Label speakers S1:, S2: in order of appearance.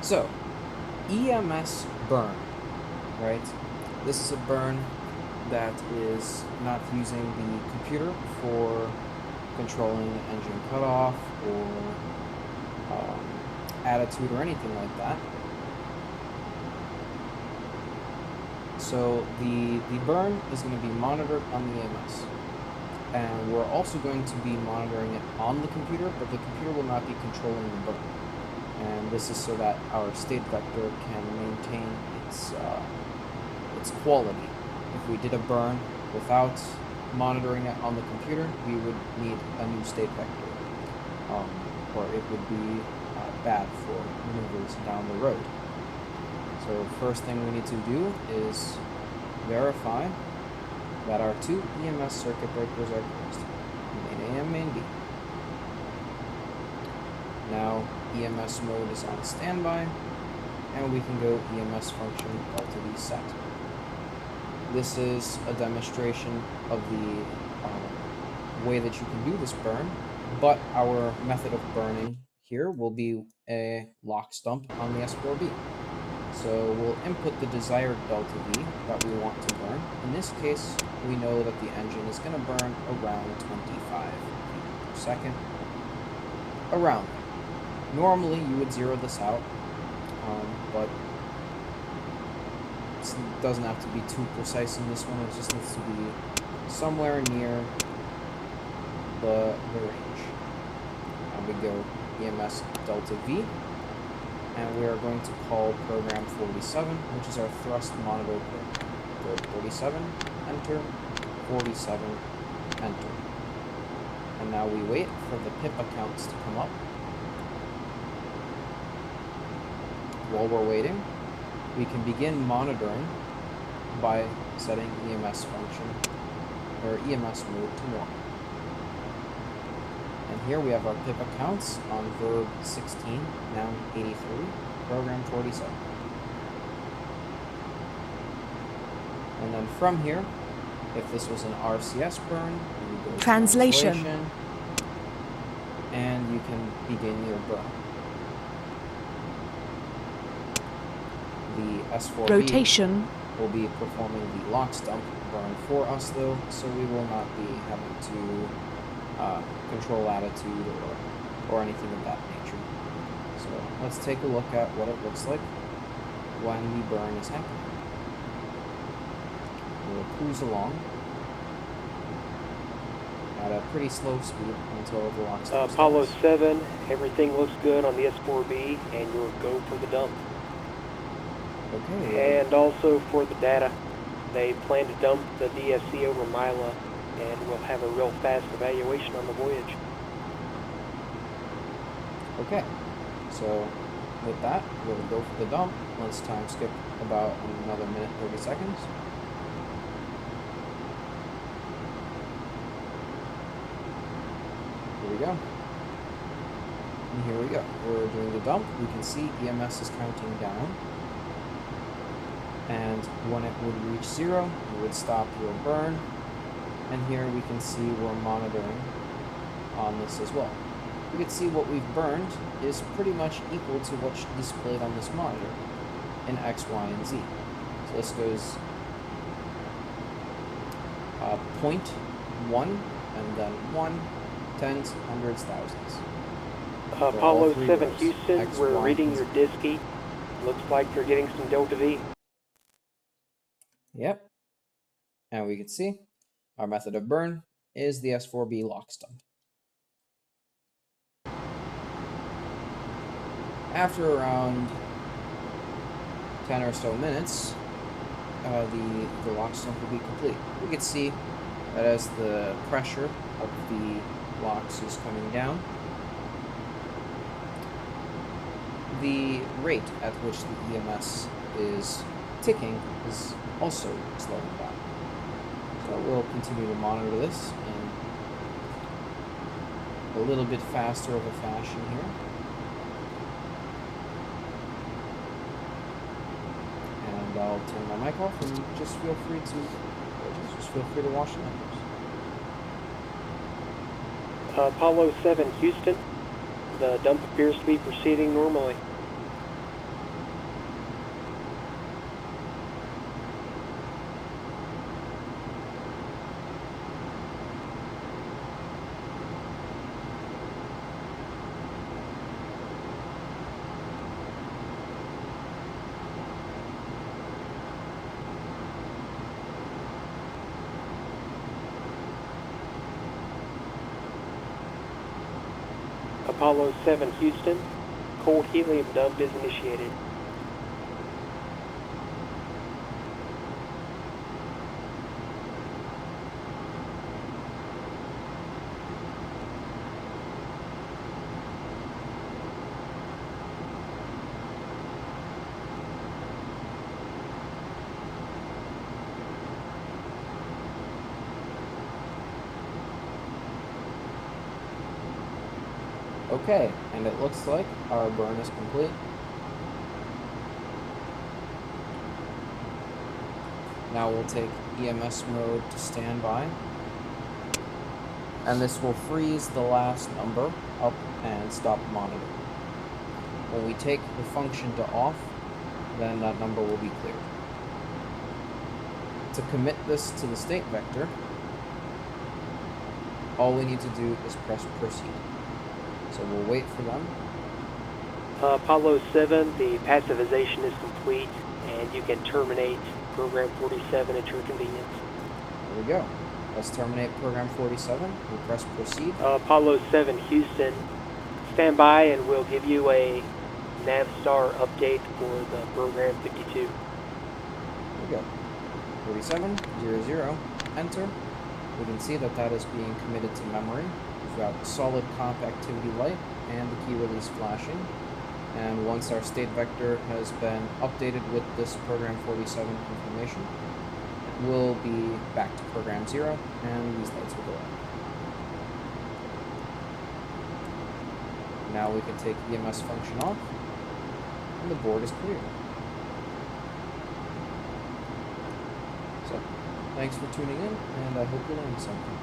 S1: So, EMS burn, right? This is a burn that is not using the computer for controlling engine cutoff or attitude or anything like that. So the burn is going to be monitored on the EMS. And we're also going to be monitoring it on the computer, but the computer will not be controlling the burn. And this is so that our state vector can maintain its quality. If we did a burn without monitoring it on the computer, we would need a new state vector, or it would be bad for maneuvers down the road. So first thing we need to do is verify that our two EMS circuit breakers are closed, main A and main B. Now EMS mode is on standby, and we can go EMS function LTD set. This is a demonstration of the way that you can do this burn, but our method of burning here will be a lock stump on the S4B. So we'll input the desired delta V that we want to burn. In this case, we know that the engine is going to burn around 25 feet per second. Around. Normally, you would zero this out, but it doesn't have to be too precise in this one. It just needs to be somewhere near the range. And we go EMS delta V. And we are going to call program 47, which is our thrust monitor program. Go 47, enter, 47, enter. And now we wait for the pip accounts to come up. While we're waiting, we can begin monitoring by setting EMS function, or EMS mode to normal. And here we have our pip accounts on verb 16, noun 83, program 47. And then from here, if this was an RCS burn, you would go translation, and you can begin your burn. The S4B rotation will be performing the lock stump burn for us though, so we will not be having to control attitude or anything of that nature. So let's take a look at what it looks like when the burn is happening. We'll cruise along at a pretty slow speed until the lock stump
S2: Apollo
S1: starts.
S2: 7, everything looks good on the S4B, and you'll go for the dump.
S1: Okay.
S2: And also for the data, they plan to dump the DSC over Mila, and we'll have a real fast evaluation on the voyage.
S1: Okay, so with that, we'll go for the dump. Let's time skip about another minute, 30 seconds. Here we go. And here we go. We're doing the dump. We can see EMS is counting down. And when it would reach 0, you would stop your burn. And here we can see we're monitoring on this as well. We can see what we've burned is pretty much equal to what's displayed on this monitor in X, Y, and Z. So this goes 0.1 and then 1, tens, hundreds, thousands.
S2: Apollo 7
S1: rows.
S2: Houston,
S1: X,
S2: we're
S1: Y,
S2: reading
S1: and
S2: your
S1: Z.
S2: DSC. Looks like you're getting some delta V.
S1: Yep. And we can see our method of burn is the S4B lock stump. After around 10 or so minutes, the lock stump will be complete. We can see that as the pressure of the locks is coming down, the rate at which the EMS is ticking is also slowing down. So we'll continue to monitor this in a little bit faster of a fashion here. And I'll turn my mic off and just feel free to watch the numbers.
S2: Apollo 7 Houston, the dump appears to be proceeding normally. Apollo 7 Houston, cold helium dump is initiated.
S1: Okay, and it looks like our burn is complete. Now we'll take EMS mode to standby, and this will freeze the last number up and stop monitoring. When we take the function to off, then that number will be cleared. To commit this to the state vector, all we need to do is press proceed. So we'll wait for them.
S2: Apollo 7, the passivization is complete, and you can terminate program 47 at your convenience.
S1: There we go. Let's terminate program 47. We'll press proceed.
S2: Apollo 7 Houston, stand by and we'll give you a Navstar update for the program 52.
S1: There we go. 4700, enter. We can see that that is being committed to memory. We've got solid comp activity light and the key release flashing. And once our state vector has been updated with this program 47 information, we'll be back to program 0 and these lights will go on. Now we can take EMS function off and the board is clear. So, thanks for tuning in and I hope you learned something.